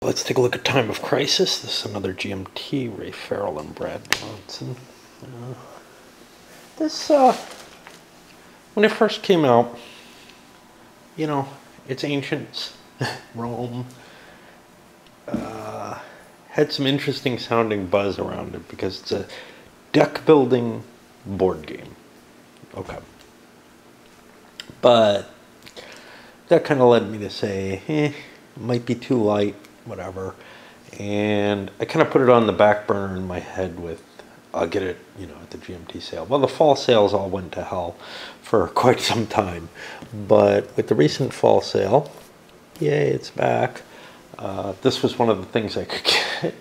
let's take a look at Time of Crisis. This is another GMT, Ray Farrell and Brad Johnson. This, when it first came out, you know, it's ancient Rome. Had some interesting sounding buzz around it because it's a deck building board game. Okay. But that kind of led me to say, it might be too light, whatever. And I kind of put it on the back burner in my head with, I'll get it, you know, at the GMT sale. Well, the fall sales all went to hell for quite some time. But with the recent fall sale, yay, it's back. This was one of the things I could get.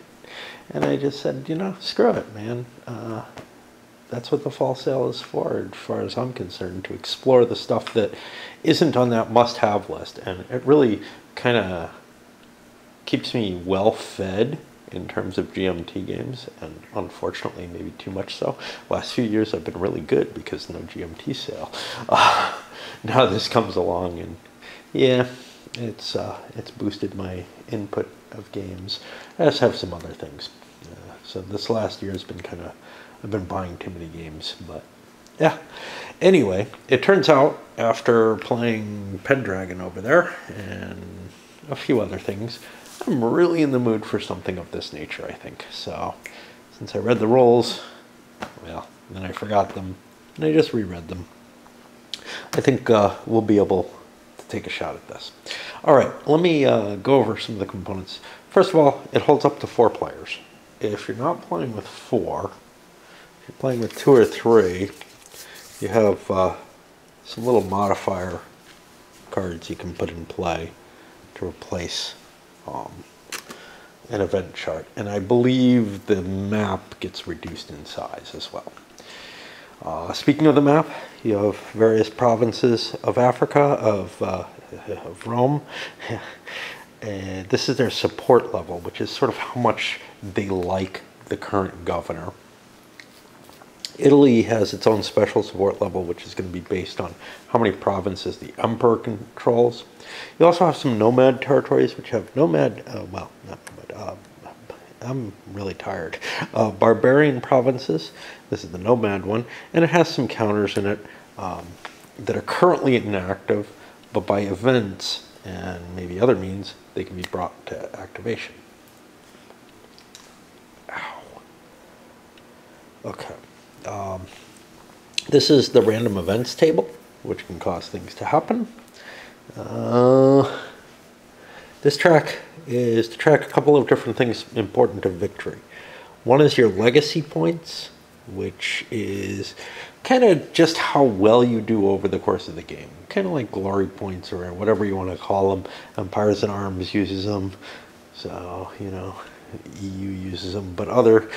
And I just said, you know, screw it, man. That's what the fall sale is for, as far as I'm concerned, to explore the stuff that isn't on that must-have list. And it really kind of keeps me well-fed in terms of GMT games, and unfortunately, maybe too much so. Last few years I've been really good because no GMT sale. Now this comes along, and yeah, it's boosted my input of games. I just have some other things. So this last year has been kind of, I've been buying too many games, but yeah. Anyway, it turns out after playing Pendragon over there and a few other things, I'm really in the mood for something of this nature, I think. So since I read the rules, well, then I forgot them and I just reread them. I think we'll be able to take a shot at this. All right, let me go over some of the components. First of all, it holds up to 4 players. If you're not playing with 4, if you're playing with 2 or 3, you have some little modifier cards you can put in play to replace an event chart. And I believe the map gets reduced in size as well. Speaking of the map, you have various provinces of Africa, of Rome. And this is their support level, which is sort of how much they like the current governor. Italy has its own special support level, which is going to be based on how many provinces the emperor controls. You also have some nomad territories, which have nomad, well, not nomad, I'm really tired. Barbarian provinces, this is the nomad one, and it has some counters in it that are currently inactive, but by events and maybe other means, they can be brought to activation. Ow. Okay. This is the random events table, which can cause things to happen. This track is to track a couple of different things important to victory. One is your legacy points, which is kind of just how well you do over the course of the game. Kind of like glory points or whatever you want to call them. Empires and Arms uses them, so, you know, EU uses them, but other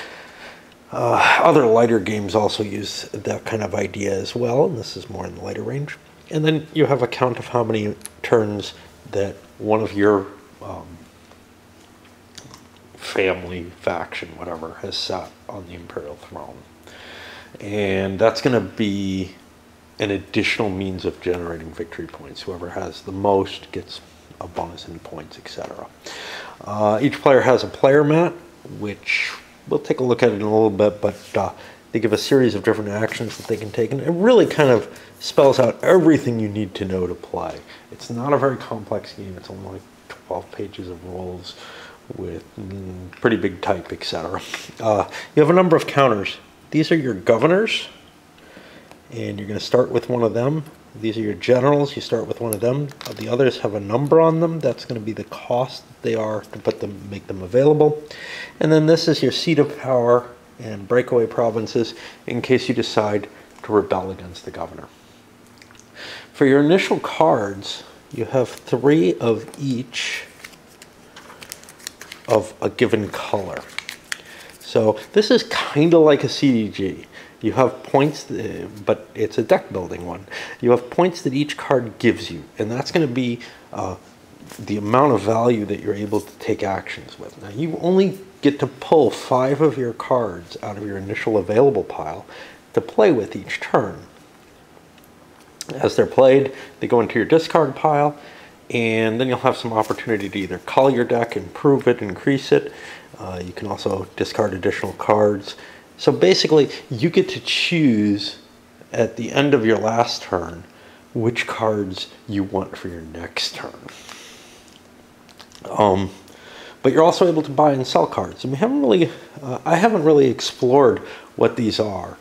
lighter games also use that kind of idea as well, and this is more in the lighter range. And then you have a count of how many turns that one of your family, faction, whatever, has sat on the imperial throne. And that's going to be an additional means of generating victory points. Whoever has the most gets a bonus in points, etc. Each player has a player mat, which we'll take a look at it in a little bit, but they give a series of different actions that they can take, and it really kind of spells out everything you need to know to play. It's not a very complex game. It's only like 12 pages of rules with pretty big type, etc. You have a number of counters. These are your governors, and you're going to start with one of them. These are your generals. You start with one of them. The others have a number on them. That's going to be the cost they are to put them, make them available. And then this is your seat of power and breakaway provinces in case you decide to rebel against the governor. For your initial cards, you have 3 of each of a given color. So this is kind of like a CDG. You have points, but it's a deck building one. You have points that each card gives you, and that's going to be the amount of value that you're able to take actions with. Now, you only get to pull 5 of your cards out of your initial available pile to play with each turn. As they're played, they go into your discard pile, and then you'll have some opportunity to either cull your deck, improve it, increase it. You can also discard additional cards. So basically, you get to choose at the end of your last turn which cards you want for your next turn. But you're also able to buy and sell cards, and we haven't really, I haven't really explored what these are.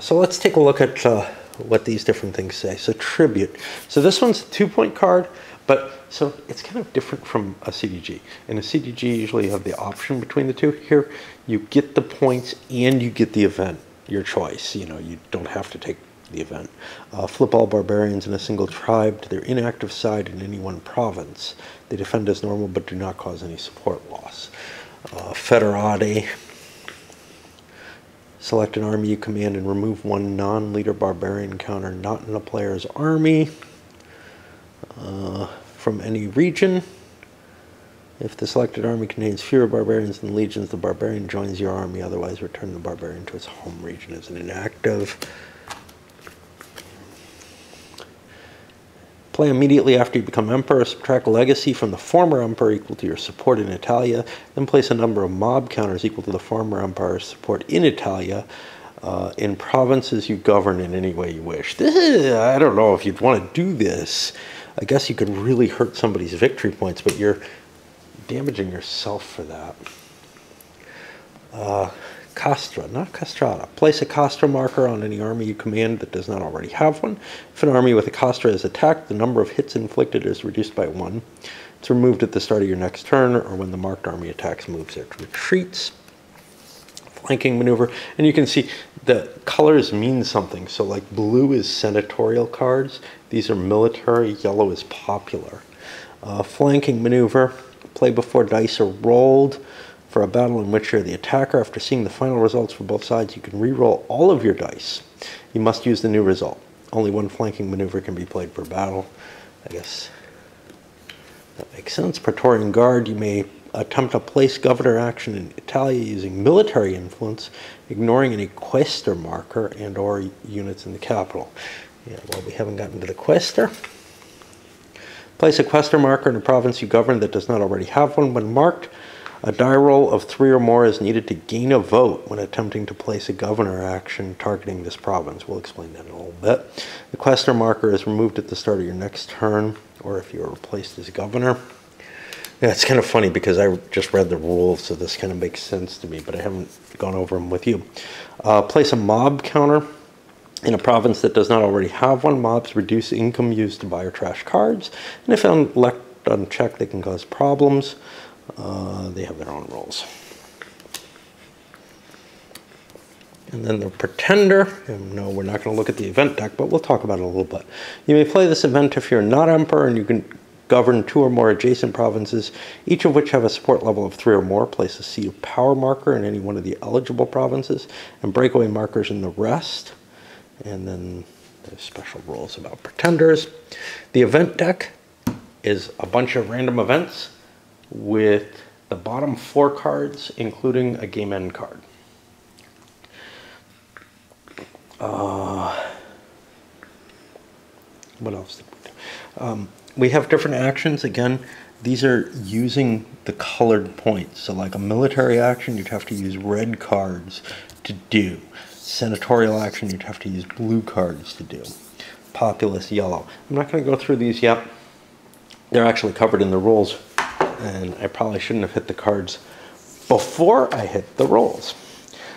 So let's take a look at what these different things say. So tribute. So this one's a 2-point card, but so it's kind of different from a CDG. In a CDG, usually you have the option between the two. Here, you get the points and you get the event, your choice. You know, you don't have to take the event. Flip all barbarians in a single tribe to their inactive side in any one province. They defend as normal but do not cause any support loss. Federati. Select an army you command and remove one non-leader barbarian counter not in a player's army from any region. If the selected army contains fewer barbarians than legions, the barbarian joins your army. Otherwise, return the barbarian to its home region as an inactive. Play immediately after you become emperor. Subtract legacy from the former emperor equal to your support in Italia. Then place a number of mob counters equal to the former emperor's support in Italia in provinces you govern in any way you wish. This is, I don't know if you'd want to do this. I guess you could really hurt somebody's victory points, but you're damaging yourself for that. Castra, not castrata. Place a castra marker on any army you command that does not already have one. If an army with a castra is attacked, the number of hits inflicted is reduced by 1. It's removed at the start of your next turn, or when the marked army attacks, moves, it retreats. Flanking maneuver, and you can see the colors mean something. So like blue is senatorial cards, these are military, yellow is popular. Flanking maneuver, play before dice are rolled. For a battle in which you're the attacker, after seeing the final results for both sides, you can re-roll all of your dice. You must use the new result. Only one flanking maneuver can be played per battle. I guess that makes sense. Praetorian Guard, you may attempt a place governor action in Italia using military influence, ignoring any quaestor marker and or units in the capital. Yeah, well, we haven't gotten to the quaestor. Place a quaestor marker in a province you govern that does not already have one. When marked, a die roll of 3 or more is needed to gain a vote when attempting to place a governor action targeting this province. We'll explain that in a little bit. The quaestor marker is removed at the start of your next turn, or if you are replaced as governor. Yeah, it's kind of funny because I just read the rules, so this kind of makes sense to me, but I haven't gone over them with you. Place a mob counter in a province that does not already have one. Mobs reduce income used to buy or trash cards, and if left unchecked, they can cause problems. They have their own rules. And then the Pretender. And no, we're not going to look at the event deck, but we'll talk about it a little bit. You may play this event if you're not emperor, and you can govern 2 or more adjacent provinces, each of which have a support level of 3 or more. Place a seat of power marker in any one of the eligible provinces, and breakaway markers in the rest. And then there's special rules about Pretenders. The event deck is a bunch of random events with the bottom 4 cards, including a game end card. What else did we do? We have different actions. Again, these are using the colored points. So like a military action, you'd have to use red cards to do. Senatorial action, you'd have to use blue cards to do. Populist, yellow. I'm not going to go through these yet. They're actually covered in the rules, and I probably shouldn't have hit the cards before I hit the rolls.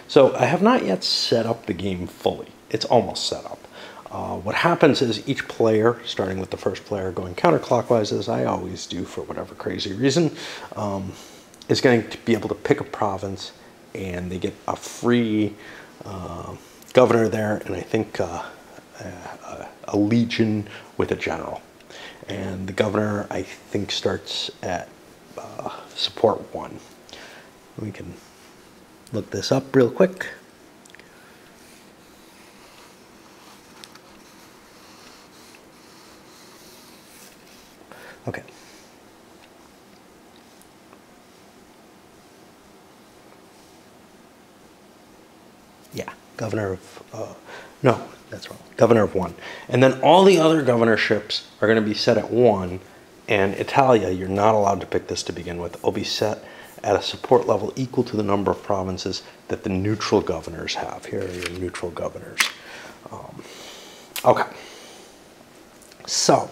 So I have not yet set up the game fully. It's almost set up. What happens is each player, starting with the first player going counterclockwise, as I always do for whatever crazy reason, is going to be able to pick a province, and they get a free governor there, and I think a legion with a general. And the governor, I think, starts at support 1. We can look this up real quick. Okay. Yeah, governor of, no, that's wrong. Governor of 1. And then all the other governorships are going to be set at 1, And Italia, you're not allowed to pick this to begin with. It'll be set at a support level equal to the number of provinces that the neutral governors have. Here are your neutral governors. Okay. So,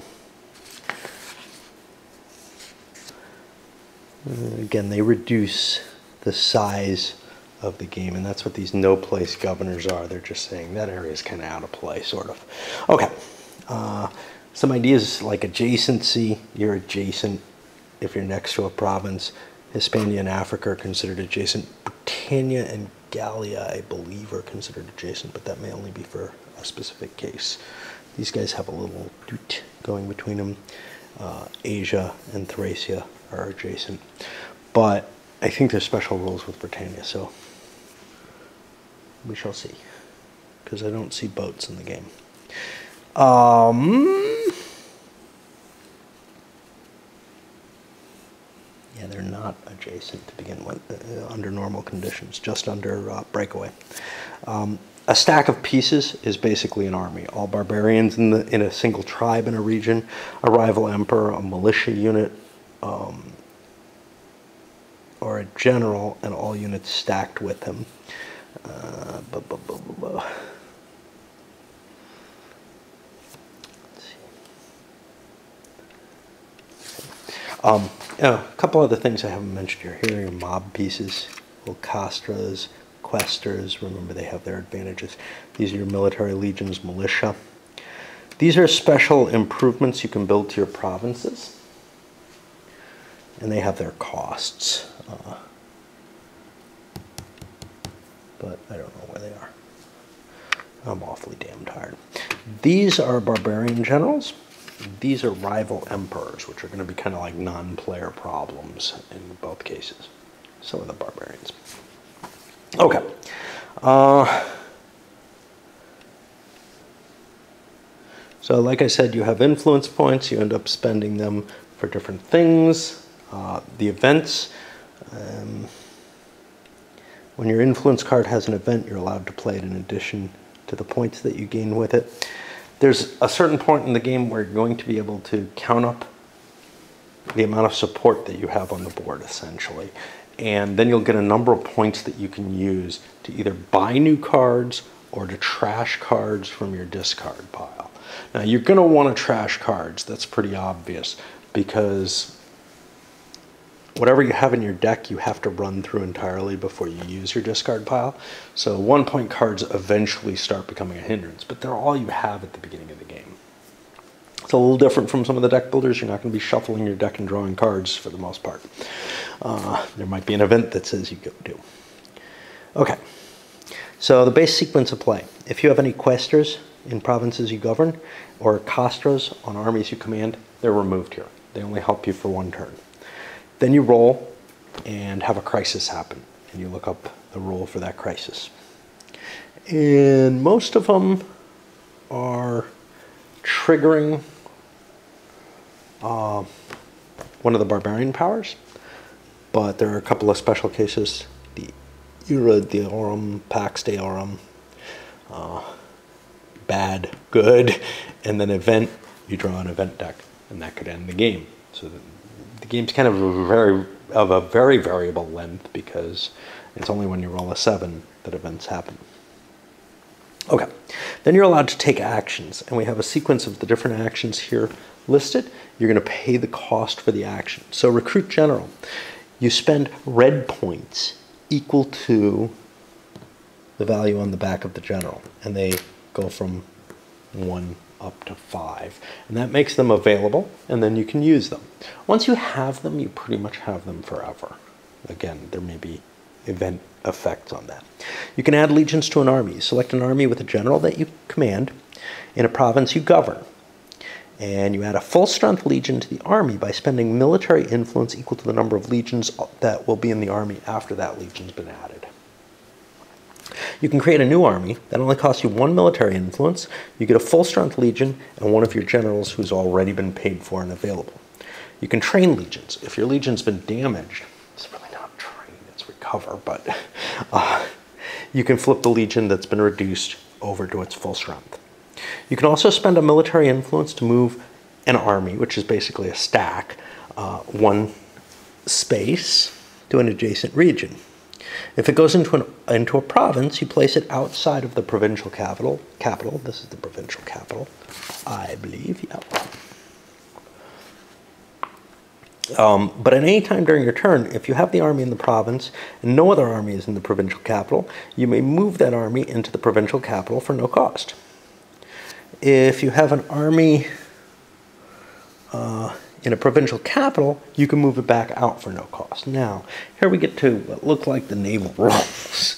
again, they reduce the size of the game, and that's what these no-place governors are. They're just saying that area is kind of out of play, sort of. Okay. Some ideas like adjacency. You're adjacent if you're next to a province. Hispania and Africa are considered adjacent. Britannia and Gallia, I believe, are considered adjacent, but that may only be for a specific case. These guys have a little doot going between them. Asia and Thracia are adjacent. But I think there's special rules with Britannia, so we shall see. Because I don't see boats in the game. Yeah, they're not adjacent to begin with under normal conditions, just under breakaway. A stack of pieces is basically an army. All barbarians in a single tribe in a region, a rival emperor, a militia unit, or a general, and all units stacked with him. A couple other things I haven't mentioned here. Here are your mob pieces, little castras, questors. Remember, they have their advantages. These are your military legions, militia. These are special improvements you can build to your provinces, and they have their costs. But I don't know where they are. I'm awfully damn tired. These are barbarian generals. These are rival emperors, which are going to be kind of like non-player problems in both cases. So are the barbarians. Okay. So like I said, you have influence points. You end up spending them for different things. The events. When your influence card has an event, you're allowed to play it in addition to the points that you gain with it. There's a certain point in the game where you're going to be able to count up the amount of support that you have on the board, essentially. And then you'll get a number of points that you can use to either buy new cards or to trash cards from your discard pile. Now, you're going to want to trash cards. That's pretty obvious, because whatever you have in your deck, you have to run through entirely before you use your discard pile. So 1-point cards eventually start becoming a hindrance, but they're all you have at the beginning of the game. It's a little different from some of the deck builders. You're not going to be shuffling your deck and drawing cards for the most part. There might be an event that says you go do. Okay, so the base sequence of play. If you have any questors in provinces you govern, or castros on armies you command, they're removed here. They only help you for one turn. Then you roll and have a crisis happen, and you look up the rule for that crisis. And most of them are triggering one of the barbarian powers, but there are a couple of special cases. The Ira Deorum, Pax Deorum, bad, good, and then event, you draw an event deck, and that could end the game. So the game's kind of a very variable length, because it's only when you roll a 7 that events happen. Okay, then you're allowed to take actions, and we have a sequence of the different actions here listed. You're going to pay the cost for the action. So recruit general. You spend red points equal to the value on the back of the general, and they go from 1 up to 5, and that makes them available, and then you can use them. Once you have them, you pretty much have them forever. Again, there may be event effects on that. You can add legions to an army. Select an army with a general that you command in a province you govern, and you add a full strength legion to the army by spending military influence equal to the number of legions that will be in the army after that legion's been added. You can create a new army that only costs you 1 military influence. You get a full strength legion and one of your generals who's already been paid for and available. You can train legions. If your legion's been damaged, it's really not train, it's recover, but you can flip the legion that's been reduced over to its full strength. You can also spend a military influence to move an army, which is basically a stack, one space to an adjacent region. If it goes into a province, you place it outside of the provincial capital. This is the provincial capital, I believe. Yeah. But at any time during your turn, if you have the army in the province and no other army is in the provincial capital, you may move that army into the provincial capital for no cost. If you have an army in a provincial capital, you can move it back out for no cost. Now, here we get to what look like the naval rules.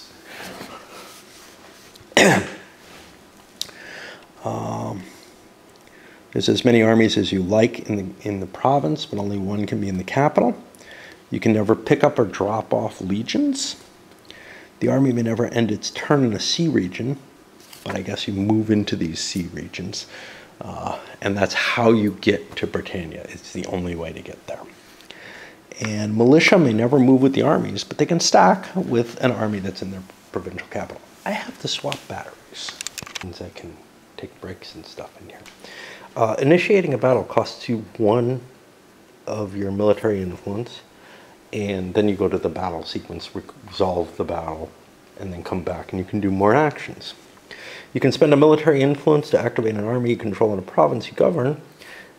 There's as many armies as you like in the province, but only one can be in the capital. You can never pick up or drop off legions. The army may never end its turn in a sea region, but I guess you move into these sea regions. And that's how you get to Britannia. It's the only way to get there. And militia may never move with the armies, but they can stack with an army that's in their provincial capital. I have to swap batteries. Means I can take breaks and stuff in here. Initiating a battle costs you 1 of your military influence, and then you go to the battle sequence, resolve the battle, and then come back, and you can do more actions. You can spend a military influence to activate an army you control in a province you govern,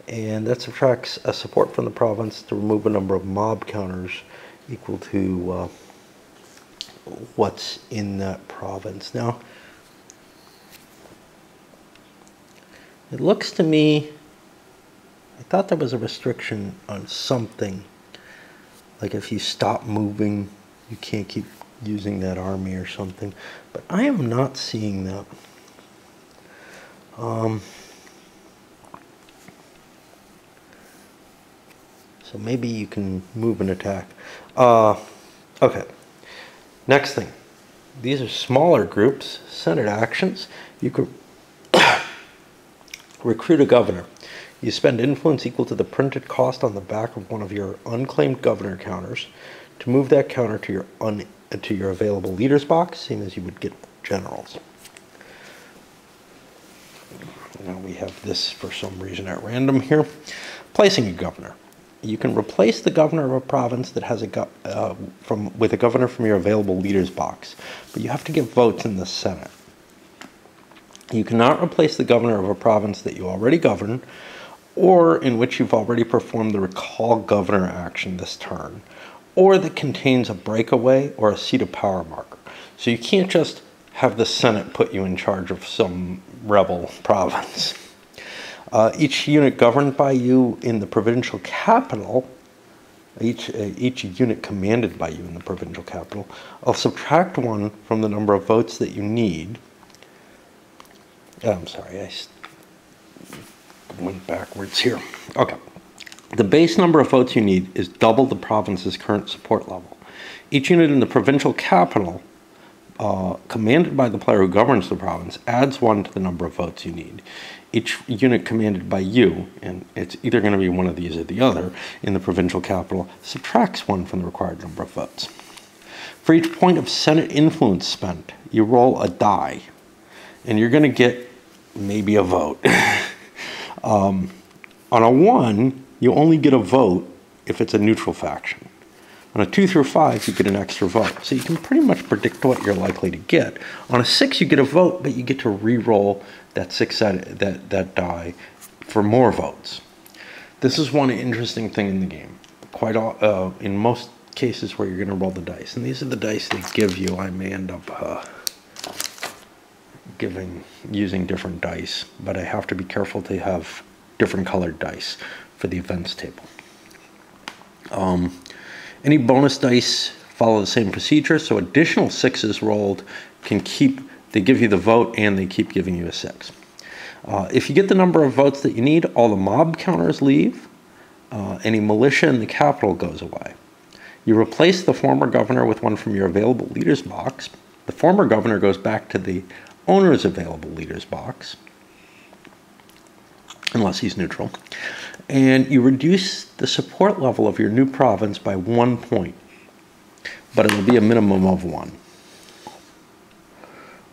and that subtracts a support from the province to remove a number of mob counters equal to what's in that province. Now, it looks to me, I thought there was a restriction on something, like if you stop moving, you can't keep using that army or something, but I am not seeing that. So maybe you can move and attack. Okay, next thing. These are smaller groups, Senate actions. You could recruit a governor. You spend influence equal to the printed cost on the back of one of your unclaimed governor counters to move that counter to your available leaders box, same as you would get generals. Now we have this for some reason at random here. Placing a governor. You can replace the governor of a province that has with a governor from your available leaders box, but you have to get votes in the Senate. You cannot replace the governor of a province that you already govern, or in which you've already performed the recall governor action this turn, or that contains a breakaway or a seat of power marker. So you can't just have the Senate put you in charge of some rebel province. Each unit governed by you in the provincial capital, each unit commanded by you in the provincial capital, I'll subtract 1 from the number of votes that you need. I'm sorry, I went backwards here. Okay. The base number of votes you need is double the province's current support level. Each unit in the provincial capital, commanded by the player who governs the province, adds 1 to the number of votes you need. Each unit commanded by you, and it's either going to be one of these or the other, in the provincial capital, subtracts 1 from the required number of votes. For each point of Senate influence spent, you roll a die, and you're going to get maybe a vote. On a 1, you only get a vote if it's a neutral faction. On a 2 through 5, you get an extra vote. So you can pretty much predict what you're likely to get. On a 6, you get a vote, but you get to re-roll that that die for more votes. This is one interesting thing in the game. In most cases where you're going to roll the dice, and these are the dice they give you. I may end up using different dice, but I have to be careful to have different colored dice for the events table. Any bonus dice follow the same procedure, so additional 6s rolled they give you the vote and they keep giving you a 6. If you get the number of votes that you need, all the mob counters leave. Any militia in the capital goes away. You replace the former governor with 1 from your available leaders box. The former governor goes back to the owner's available leaders box, unless he's neutral. And you reduce the support level of your new province by 1 point, but it will be a minimum of 1.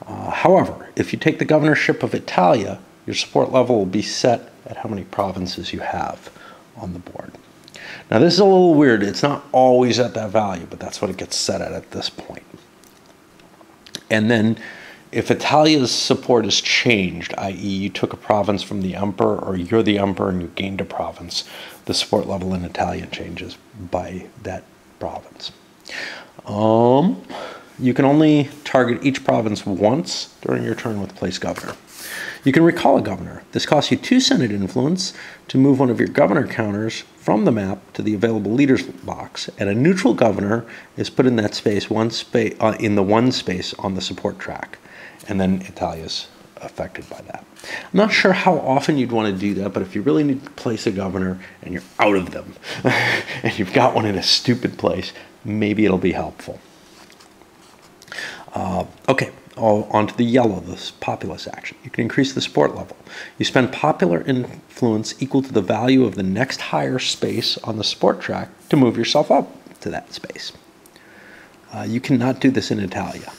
However, if you take the governorship of Italia, your support level will be set at how many provinces you have on the board. Now this is a little weird. It's not always at that value, but that's what it gets set at this point. And then if Italia's support is changed, i.e. you took a province from the emperor, or you're the emperor and you gained a province, the support level in Italia changes by that province. You can only target each province once during your turn with place governor. You can recall a governor. This costs you 2 Senate influence to move one of your governor counters from the map to the available leaders box, and a neutral governor is put in that space, in the one space on the support track, and then Italia's affected by that. I'm not sure how often you'd want to do that, but if you really need to place a governor and you're out of them, and you've got one in a stupid place, maybe it'll be helpful. Okay, on to the yellow, this populist action. You can increase the support level. You spend popular influence equal to the value of the next higher space on the support track to move yourself up to that space. You cannot do this in Italia.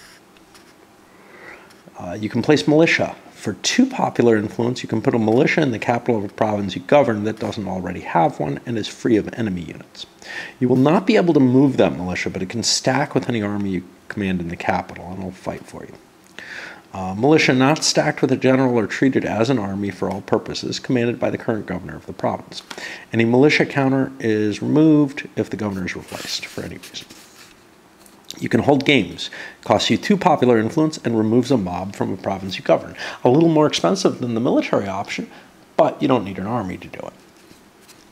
You can place militia. For 2 popular influence, you can put a militia in the capital of a province you govern that doesn't already have one and is free of enemy units. You will not be able to move that militia, but it can stack with any army you command in the capital, and it'll fight for you. Militia not stacked with a general or treated as an army for all purposes, commanded by the current governor of the province. Any militia counter is removed if the governor is replaced for any reason. You can hold games. Costs you 2 popular influence and removes a mob from a province you govern. A little more expensive than the military option, but you don't need an army to do it.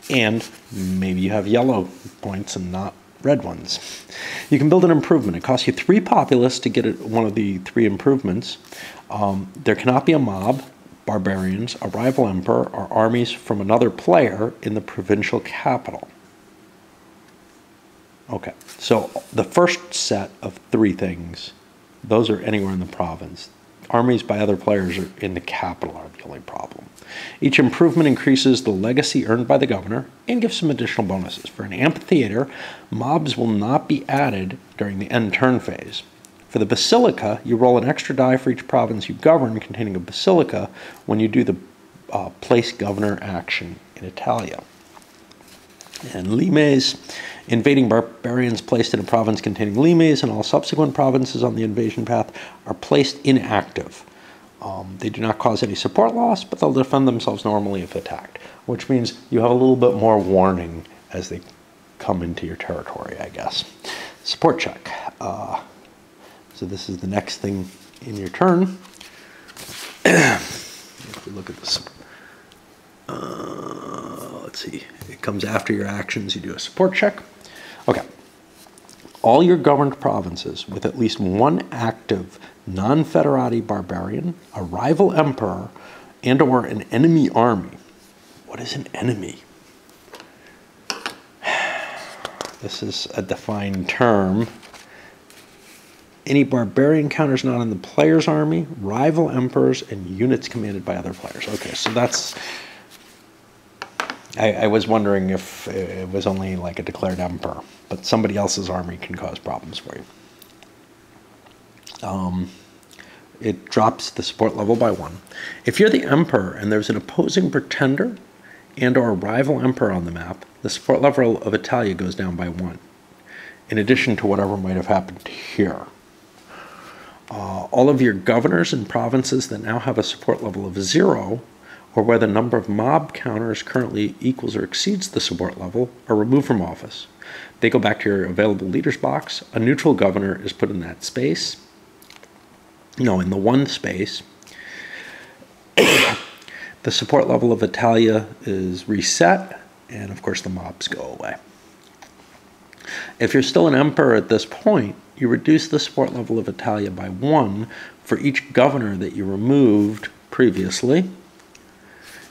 And maybe you have yellow points and not red ones. You can build an improvement. It costs you 3 populace to get one of the 3 improvements. There cannot be a mob, barbarians, a rival emperor, or armies from another player in the provincial capital. Okay, so the first set of 3 things, those are anywhere in the province. Armies by other players are in the capital are the only problem. Each improvement increases the legacy earned by the governor and gives some additional bonuses. For an amphitheater, mobs will not be added during the end turn phase. For the basilica, you roll an extra die for each province you govern containing a basilica when you do the place governor action in Italia. And limes, invading barbarians placed in a province containing limes and all subsequent provinces on the invasion path are placed inactive. They do not cause any support loss, but they'll defend themselves normally if attacked, which means you have a little bit more warning as they come into your territory, I guess. Support check. So this is the next thing in your turn. If we look at this, let's see, it comes after your actions, you do a support check. Okay. All your governed provinces with at least 1 active non-federati barbarian, a rival emperor, and or an enemy army. What is an enemy? This is a defined term. Any barbarian counters not in the player's army, rival emperors, and units commanded by other players. Okay, so that's... I was wondering if it was only like a declared emperor, but somebody else's army can cause problems for you. It drops the support level by 1. If you're the emperor and there's an opposing pretender and or a rival emperor on the map, the support level of Italia goes down by 1, in addition to whatever might have happened here. All of your governors and provinces that now have a support level of 0, or where the number of mob counters currently equals or exceeds the support level, are removed from office. They go back to your available leaders box. A neutral governor is put in that space. No, in the 1 space. The support level of Italia is reset, and of course the mobs go away. If you're still an emperor at this point, you reduce the support level of Italia by 1 for each governor that you removed previously.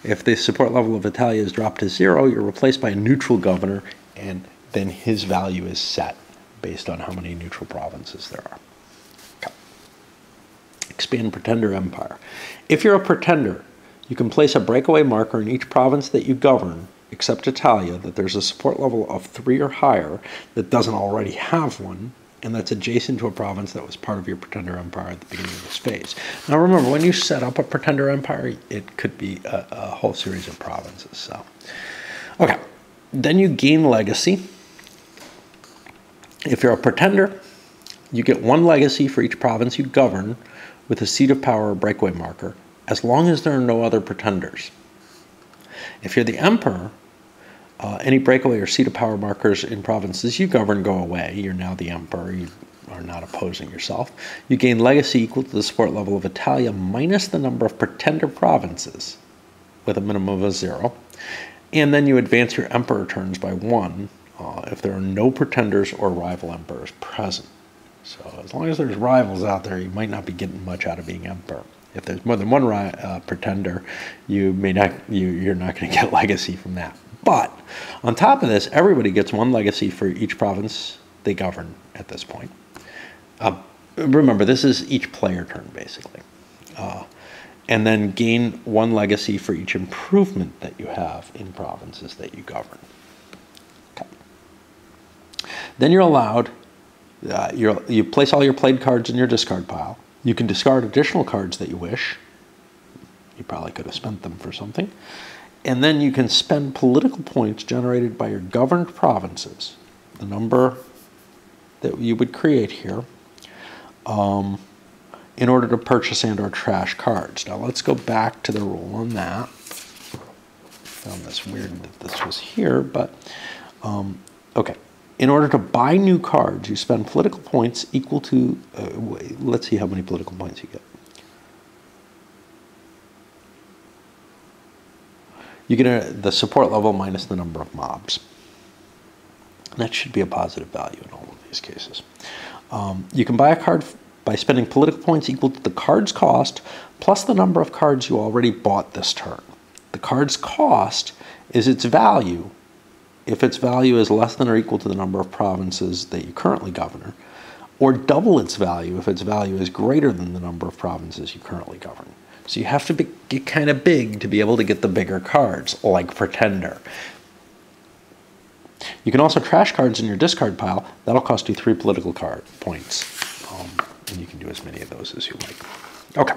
If the support level of Italia is dropped to 0, you're replaced by a neutral governor, and then his value is set based on how many neutral provinces there are. Okay. Expand Pretender Empire. If you're a pretender, you can place a breakaway marker in each province that you govern, except Italia, that there's a support level of 3 or higher that doesn't already have one, and that's adjacent to a province that was part of your pretender empire at the beginning of this phase. Now remember, when you set up a pretender empire, it could be a whole series of provinces. So, okay, then you gain legacy. If you're a pretender, you get 1 legacy for each province you govern with a seat of power or breakaway marker, as long as there are no other pretenders. If you're the emperor, any breakaway or seat of power markers in provinces you govern go away. You're now the emperor. You are not opposing yourself. You gain legacy equal to the support level of Italia minus the number of pretender provinces with a minimum of 0. And then you advance your emperor turns by 1 if there are no pretenders or rival emperors present. So as long as there's rivals out there, you might not be getting much out of being emperor. If there's more than one pretender, you're not going to get legacy from that. But on top of this, everybody gets 1 legacy for each province they govern at this point. Remember, this is each player turn, basically. And then gain 1 legacy for each improvement that you have in provinces that you govern. Okay. Then you're allowed, you place all your played cards in your discard pile. You can discard additional cards that you wish. You probably could have spent them for something. And then you can spend political points generated by your governed provinces, the number that you would create here, in order to purchase and or trash cards. Now let's go back to the rule on that. Found this weird that this was here, but okay. In order to buy new cards, you spend political points equal to, let's see how many political points you get. You get the support level minus the number of mobs. That should be a positive value in all of these cases. You can buy a card by spending political points equal to the card's cost plus the number of cards you already bought this turn. The card's cost is its value if its value is less than or equal to the number of provinces that you currently govern, or double its value if its value is greater than the number of provinces you currently govern. So you have to get kind of big to be able to get the bigger cards, like Pretender. You can also trash cards in your discard pile. That'll cost you 3 political card points. And you can do as many of those as you like. Okay.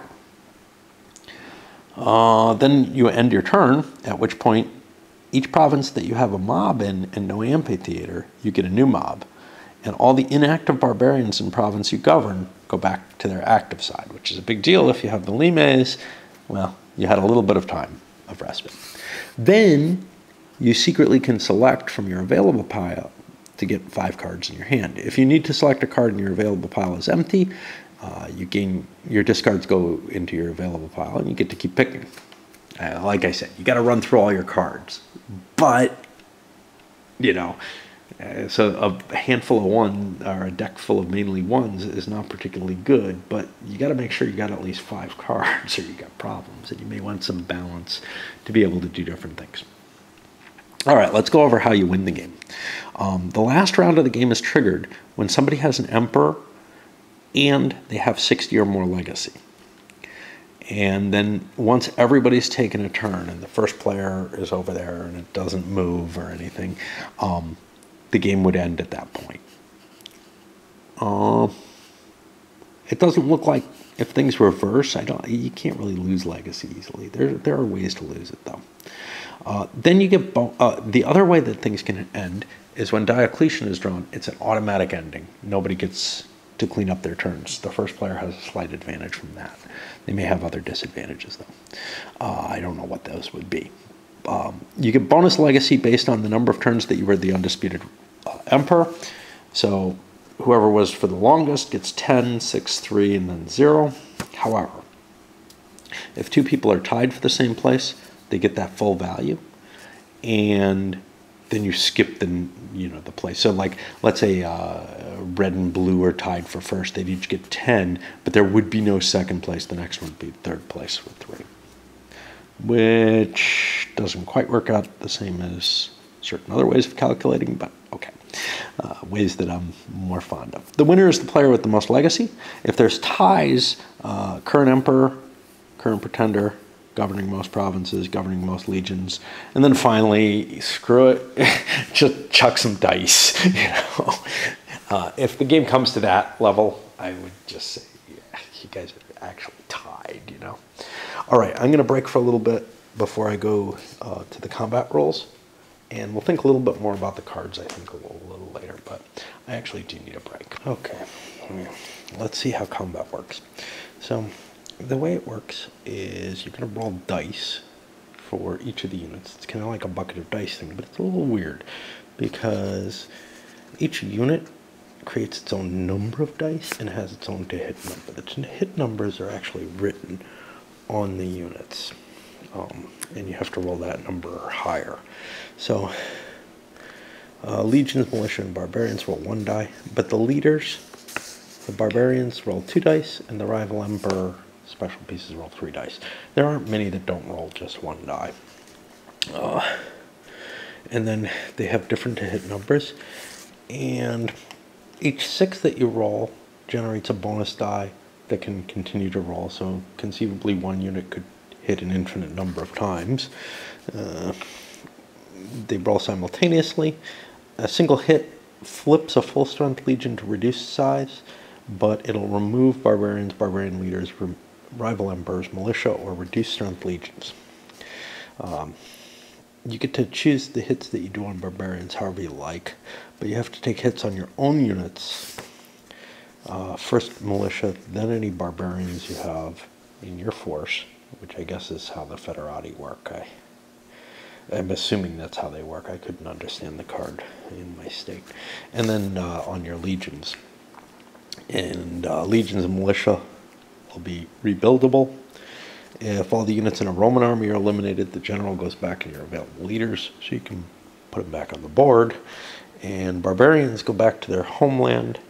Then you end your turn, at which point each province that you have a mob in and no amphitheater, you get a new mob. And all the inactive barbarians in province you govern go back to their active side, which is a big deal if you have the limes. Well, you had a little bit of time of respite. Then you secretly can select from your available pile to get 5 cards in your hand. If you need to select a card and your available pile is empty, your discards go into your available pile and you get to keep picking. Like I said, you got to run through all your cards. But, you know, so a handful of one or a deck full of mainly ones is not particularly good, but you got to make sure you got at least 5 cards or you got problems, and you may want some balance to be able to do different things. All right, let's go over how you win the game. The last round of the game is triggered when somebody has an emperor and they have 60 or more legacy. And then once everybody's taken a turn and the first player is over there and it doesn't move or anything, the game would end at that point. It doesn't look like, if things reverse, you can't really lose legacy easily. There are ways to lose it though. Then you get the other way that things can end is when Diocletian is drawn. It's an automatic ending. Nobody gets to clean up their turns. The first player has a slight advantage from that. They may have other disadvantages though. I don't know what those would be. You get bonus legacy based on the number of turns that you were the undisputed emperor. So whoever was for the longest gets 10, 6, 3, and then 0. However, if 2 people are tied for the same place, they get that full value, and then you skip the place. So like, let's say red and blue are tied for first. They'd each get 10, but there would be no second place. The next one would be third place with 3, which doesn't quite work out the same as certain other ways of calculating, but okay. Ways that I'm more fond of. The winner is the player with the most legacy. If there's ties, current emperor, current pretender, governing most provinces, governing most legions, and then finally, screw it, just chuck some dice. If the game comes to that level, I would just say, yeah, you guys are actually tied, you know. All right, I'm going to break for a little bit before I go to the combat rules. And we'll think a little bit more about the cards, I think, a little later. But I actually do need a break. Okay, let's see how combat works. So the way it works is you're going to roll dice for each of the units. It's kind of like a bucket of dice thing, but it's a little weird because each unit creates its own number of dice and has its own hit number. The hit numbers are actually written on the units, and you have to roll that number or higher. So legions, militia, and barbarians roll 1 die, but the leaders, the barbarians, roll 2 dice, and the rival emperor special pieces roll 3 dice. There aren't many that don't roll just 1 die. And then they have different hit numbers, and each 6 that you roll generates a bonus die that can continue to roll. So conceivably one unit could hit an infinite number of times. They roll simultaneously. A single hit flips a full strength legion to reduced size, but it'll remove barbarians, barbarian leaders, rival emperors, militia, or reduced strength legions. You get to choose the hits that you do on barbarians however you like, but you have to take hits on your own units. First militia, then any barbarians you have in your force, which I guess is how the Federati work. I'm assuming that's how they work. I couldn't understand the card in my state. And then on your legions. And legions and militia will be rebuildable. If all the units in a Roman army are eliminated, the general goes back in your available leaders, so you can put them back on the board. And barbarians go back to their homeland,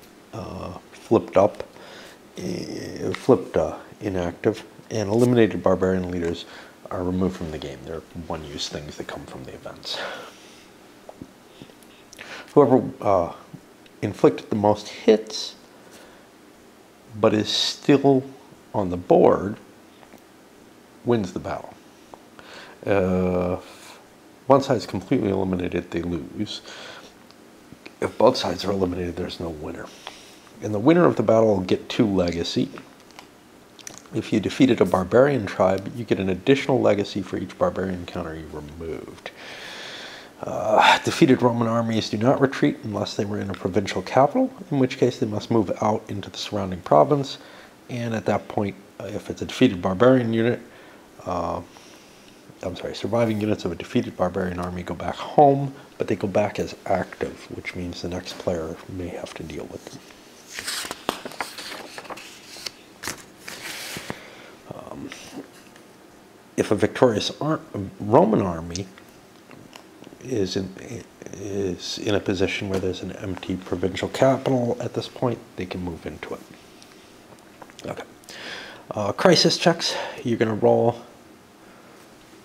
flipped inactive, and eliminated barbarian leaders are removed from the game. They're one-use things that come from the events. Whoever inflicted the most hits, but is still on the board, wins the battle. If one side's completely eliminated, they lose. If both sides are eliminated, there's no winner. And the winner of the battle will get 2 legacy. If you defeated a barbarian tribe, you get an additional legacy for each barbarian counter you removed. Defeated Roman armies do not retreat unless they were in a provincial capital, in which case they must move out into the surrounding province. And at that point, if it's a defeated barbarian unit, surviving units of a defeated barbarian army go back home, but they go back as active, which means the next player may have to deal with them. If a victorious Roman army is in a position where there's an empty provincial capital at this point, they can move into it. Okay. Crisis checks. You're going to roll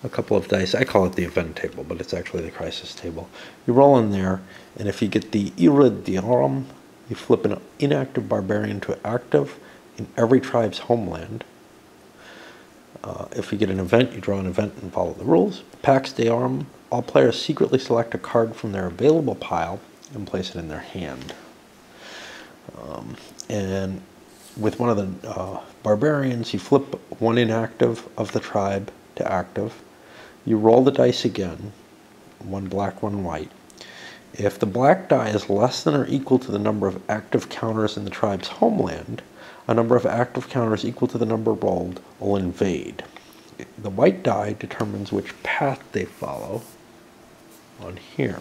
a couple of dice. I call it the event table, but it's actually the crisis table. You roll in there, and if you get the Ira Diorum, you flip an inactive barbarian to active in every tribe's homeland. If you get an event, you draw an event and follow the rules. Pax Deorum, all players secretly select a card from their available pile and place it in their hand. And with one of the barbarians, you flip one inactive of the tribe to active. You roll the dice again, 1 black, 1 white. If the black die is less than or equal to the number of active counters in the tribe's homeland, a number of active counters equal to the number rolled will invade. The white die determines which path they follow on here.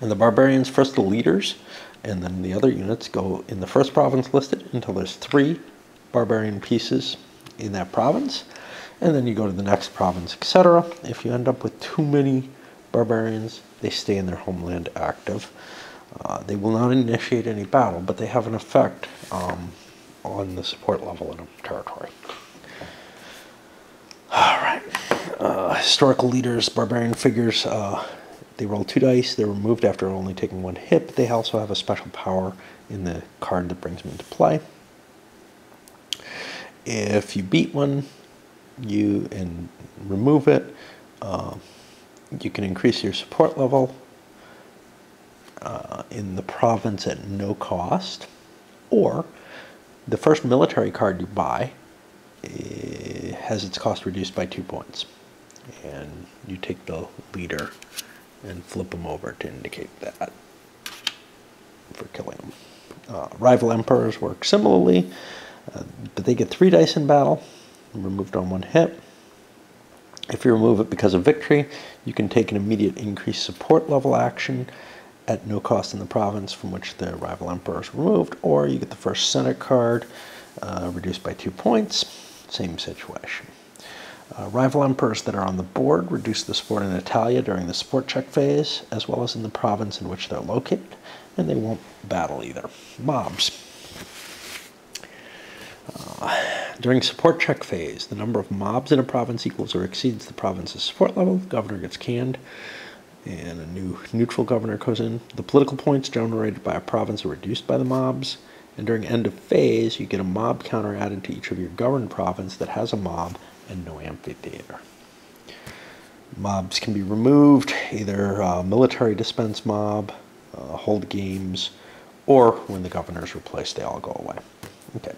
And the barbarians, first the leaders, and then the other units go in the first province listed until there's 3 barbarian pieces in that province, and then you go to the next province, etc. If you end up with too many barbarians, they stay in their homeland active. They will not initiate any battle, but they have an effect on the support level in a territory. All right. Historical leaders, barbarian figures, they roll 2 dice. They're removed after only taking 1 hit, but they also have a special power in the card that brings them into play. If you beat one, and remove it, you can increase your support level. in the province at no cost, or the first military card you buy has its cost reduced by 2 points. And you take the leader and flip them over to indicate that for killing them. Rival emperors work similarly, but they get 3 dice in battle, removed on 1 hit. If you remove it because of victory, you can take an immediate increased support level action at no cost in the province from which the rival emperor is removed, or you get the first Senate card, reduced by 2 points. Same situation. Rival emperors that are on the board reduce the support in Italia during the support check phase, as well as in the province in which they're located, and they won't battle either. Mobs. During support check phase, the number of mobs in a province equals or exceeds the province's support level. The governor gets canned, and a new neutral governor goes in. The political points generated by a province are reduced by the mobs, and during end of phase, you get a mob counter added to each of your governed province that has a mob and no amphitheater. Mobs can be removed, either military dispense mob, hold games, or when the governor is replaced, they all go away. Okay.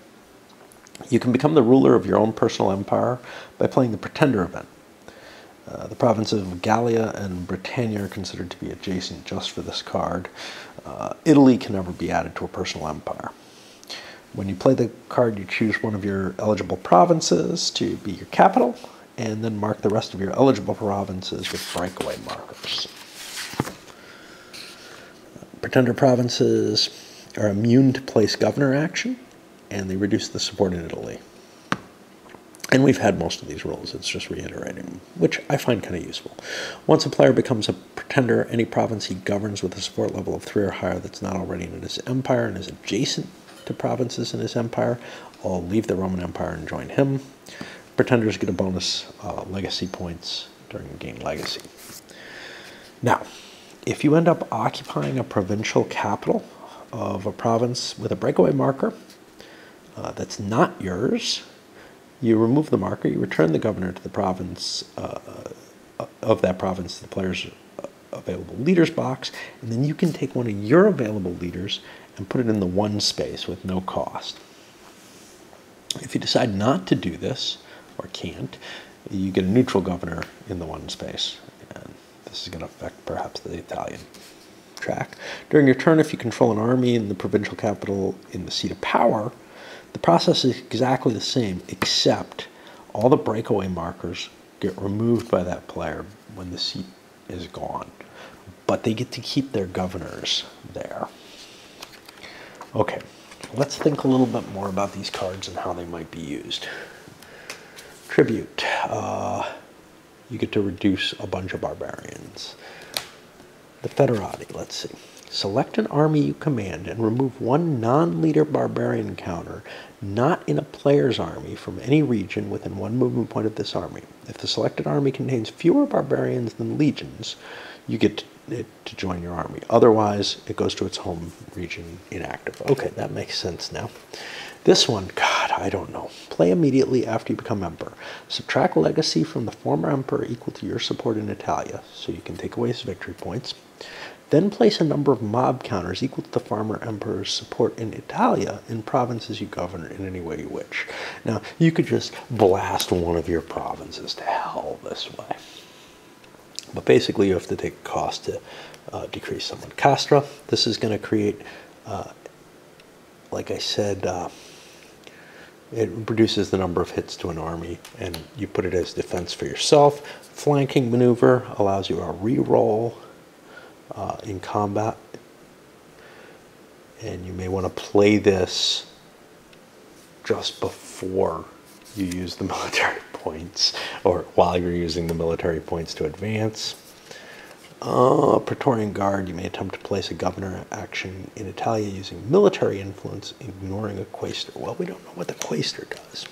You can become the ruler of your own personal empire by playing the Pretender event. The provinces of Gallia and Britannia are considered to be adjacent just for this card. Italy can never be added to a personal empire. When you play the card, you choose one of your eligible provinces to be your capital, and then mark the rest of your eligible provinces with breakaway markers. Pretender provinces are immune to place governor action, and they reduce the support in Italy. And we've had most of these rules, it's just reiterating them, which I find kind of useful. Once a player becomes a pretender, any province he governs with a support level of 3 or higher that's not already in his empire and is adjacent to provinces in his empire, will leave the Roman Empire and join him. Pretenders get a bonus legacy points during gain legacy. Now, if you end up occupying a provincial capital of a province with a breakaway marker that's not yours, you remove the marker, you return the governor to the province of that province to the player's available leaders box, and then you can take one of your available leaders and put it in the 1 space with no cost. If you decide not to do this, or can't, you get a neutral governor in the 1 space. And this is going to affect perhaps the Italian track. During your turn, if you control an army in the provincial capital in the seat of power, the process is exactly the same, except all the breakaway markers get removed by that player when the seat is gone. But they get to keep their governors there. Okay, let's think a little bit more about these cards and how they might be used. Tribute. You get to reduce a bunch of barbarians. The Federati, let's see. Select an army you command and remove 1 non-leader barbarian counter not in a player's army from any region within 1 movement point of this army. If the selected army contains fewer barbarians than legions, you get it to join your army. Otherwise, it goes to its home region inactive. Okay, that makes sense now. This one, God, I don't know. Play immediately after you become emperor. Subtract legacy from the former emperor equal to your support in Italia, so you can take away his victory points. Then place a number of mob counters equal to the former emperor's support in Italia in provinces you govern in any way you wish. Now, you could just blast one of your provinces to hell this way. But basically, you have to take a cost to decrease someone. Castra, this is going to create, like I said, it reduces the number of hits to an army, and you put it as defense for yourself. Flanking maneuver allows you a reroll in combat, and you may want to play this just before you use the military points, or while you're using the military points to advance. Praetorian Guard, you may attempt to place a governor action in Italia using military influence, ignoring a quaestor. Well, we don't know what the quaestor does.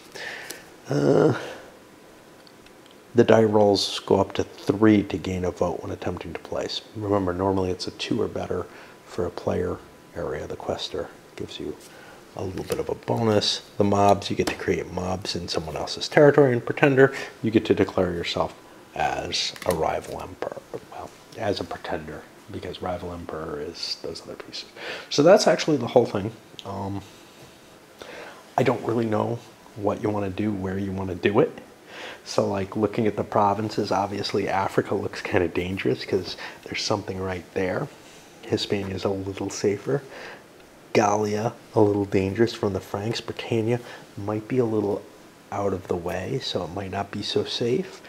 The die rolls go up to 3 to gain a vote when attempting to place. Remember, normally it's a 2 or better for a player area. The quaestor gives you a little bit of a bonus. The mobs, you get to create mobs in someone else's territory. And pretender, you get to declare yourself as a rival emperor. Well, as a pretender because rival emperor is those other pieces. So that's actually the whole thing. I don't really know what you want to do, where you want to do it. So like looking at the provinces, obviously Africa looks kind of dangerous because there's something right there. Hispania is a little safer. Gallia, a little dangerous from the Franks. Britannia might be a little out of the way, so it might not be so safe.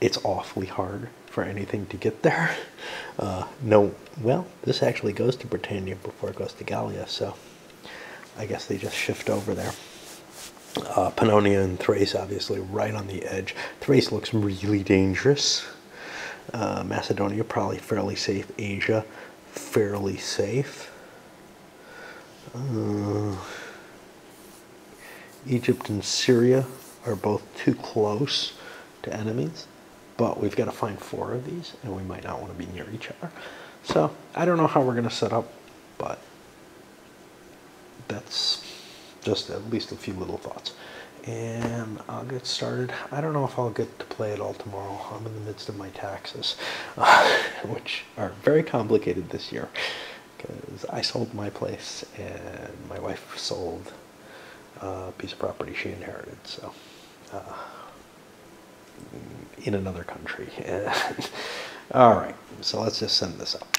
It's awfully hard for anything to get there. No, well, this actually goes to Britannia before it goes to Gallia, so I guess they just shift over there. Pannonia and Thrace, obviously, right on the edge. Thrace looks really dangerous. Macedonia, probably fairly safe. Asia, fairly safe. Egypt and Syria are both too close to enemies, but we've got to find 4 of these, and we might not want to be near each other. So I don't know how we're going to set up, but that's just at least a few little thoughts. And I'll get started. I don't know if I'll get to play it all tomorrow. I'm in the midst of my taxes, which are very complicated this year because I sold my place and my wife sold a piece of property she inherited. So in another country. All right, so let's just send this up.